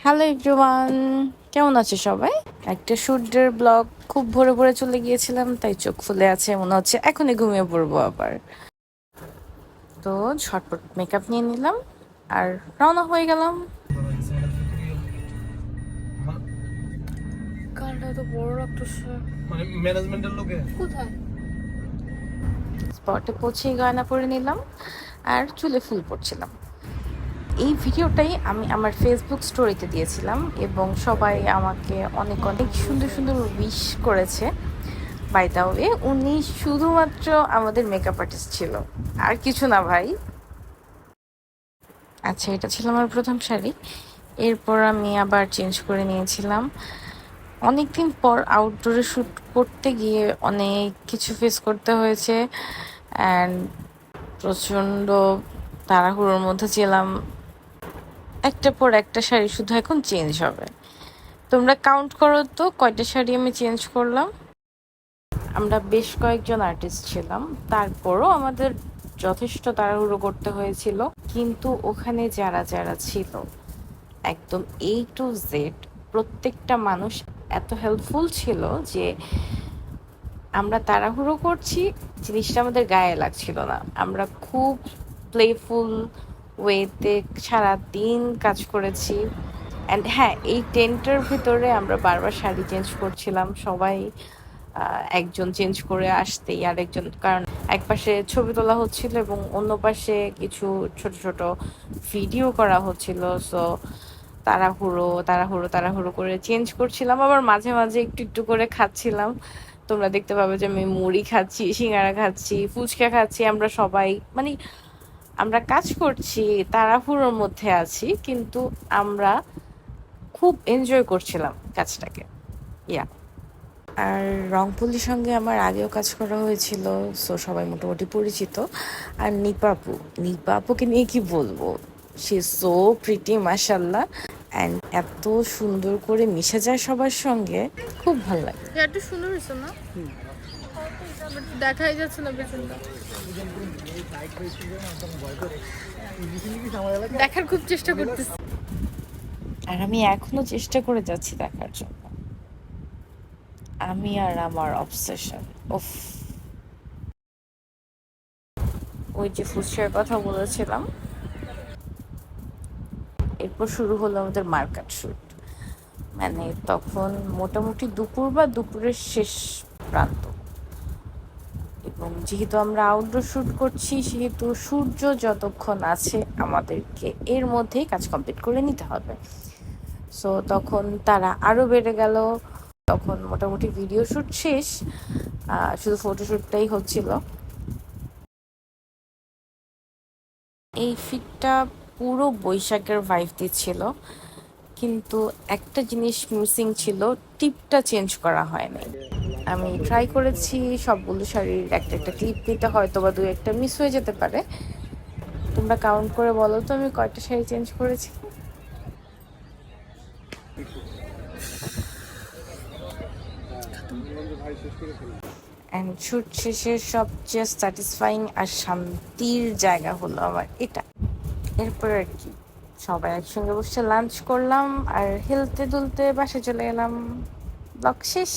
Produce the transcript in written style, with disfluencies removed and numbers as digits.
Hello everyone, কেমন আছে সবাই? একটা শুটের ব্লগ খুব ভোরে ভোরে চলে গিয়েছিলাম, তাই চোখ ফুলে আছে, মনে হচ্ছে এখনই ঘুমিয়ে পড়বো আবার। তো ঝটপট মেকআপ নিয়ে নিলাম আর রওনা হয়ে গেলাম। কালটা তো বড় লাগতেছে, মানে ম্যানেজমেন্টের লোকে কোথায়। স্পটে পৌঁছেই গয়না পরে নিলাম আর চুলে ফুল পড়ছিলাম। এই ভিডিওটাই আমি আমার ফেসবুক স্টোরিতে দিয়েছিলাম এবং সবাই আমাকে অনেক অনেক সুন্দর সুন্দর উইশ করেছে। বাই দ্য ওয়ে, উনি শুধুমাত্র আমাদের মেকআপ আর্টিস্ট ছিল, আর কিছু না ভাই। আচ্ছা, এটা ছিল আমার প্রথম শাড়ি। এরপর আমি আবার চেঞ্জ করে নিয়েছিলাম। অনেকদিন পর আউটডোরে শ্যুট করতে গিয়ে অনেক কিছু ফেস করতে হয়েছে অ্যান্ড প্রচণ্ড তাড়াহুড়োর মধ্যে ছিলাম। একটা পর একটা শাড়ি শুধু এখন চেঞ্জ হবে। তোমরা কাউন্ট করো তো কয়টা শাড়ি আমি চেঞ্জ করলাম। আমরা বেশ কয়েকজন আর্টিস্ট ছিলাম, তারপরও আমাদের যথেষ্ট তাড়াহুড়ো করতে হয়েছিল। কিন্তু ওখানে যারা যারা ছিল, একদম A to Z প্রত্যেকটা মানুষ এত হেল্পফুল ছিল যে আমরা তাড়াহুড়ো করছি জিনিসটা আমাদের গায়ে লাগছিল না। আমরা খুব প্লেফুল ওয়েতে সারা দিন কাজ করেছি। অ্যান্ড হ্যাঁ, এই টেন্টের ভিতরে আমরা বারবার শাড়ি চেঞ্জ করছিলাম সবাই। একজন চেঞ্জ করে আসতেই আরেকজন, কারণ এক পাশে ছবি তোলা হচ্ছিল এবং অন্য পাশে কিছু ছোট ছোট ভিডিও করা হচ্ছিল। সো তাড়াহুড়ো তাড়াহুড়ো তাড়াহুড়ো করে চেঞ্জ করছিলাম, আবার মাঝে মাঝে একটু একটু করে খাচ্ছিলাম। তোমরা দেখতে পাবে যে আমি মুড়ি খাচ্ছি, সিঙ্গারা খাচ্ছি, ফুচকা খাচ্ছি। আমরা সবাই মানে আমরা কাজ করছি, তাড়াহুড়োর মধ্যে আছি, কিন্তু আমরা খুব এনজয় করছিলাম কাজটাকে। ইয়া। আর রংপুলির সঙ্গে আমার আগেও কাজ করা হয়েছিল, সো সবাই মোটামুটি পরিচিত। আর নিপা আপুকে নিয়ে কি বলবো, সে সো প্রিটি মাশাল্লাহ, অ্যান্ড এত সুন্দর করে মিশে যায় সবার সঙ্গে, খুব ভালো লাগে। এত সুন্দর হয়েছে না, দেখাই যাচ্ছে না পেছনটা। দেখার খুব চেষ্টা করতেছি, আর আমি এখনো চেষ্টা করে যাচ্ছি দেখার জন্য। আমি আর আমার অবসেশন, উফ। ওই যে ফুচকার কথা বলেছিলাম, এরপর শুরু হলো আমাদের মার্কেট শ্যুট। মানে তখন মোটামুটি দুপুর বা দুপুরের শেষ প্রান্ত, এবং যেহেতু আমরা আউটডোর শ্যুট করছি সেহেতু সূর্য যতক্ষণ আছে আমাদেরকে এর মধ্যেই কাজ কমপ্লিট করে নিতে হবে। সো তখন তারা আরও বেড়ে গেল। তখন মোটামুটি ভিডিও শ্যুট শেষ, শুধু ফটোশ্যুটটাই হচ্ছিল। এই ফিটটা পুরো বৈশাখের ভাইব দিচ্ছিল, কিন্তু একটা জিনিস মিসিং ছিল, টিপটা চেঞ্জ করা হয়নি। আমি ট্রাই করেছি সবগুলো শাড়ির একটা একটা ক্লিপ নিতে, হয়তো বা দু একটা মিস হয়ে যেতে পারে। তোমরা কাউন্ট করে বলো তো আমি কয়টা শাড়ি চেঞ্জ করেছি। অ্যান্ড শ্যুট শেষে সবচেয়ে স্যাটিসফাইং আর শান্তির জায়গা হলো আমার এটা। এরপর আর কি সবাই একসঙ্গে বসে লাঞ্চ করলাম আর হেলতে দুলতে বাসে চলে এলাম। ব্লগ শেষ।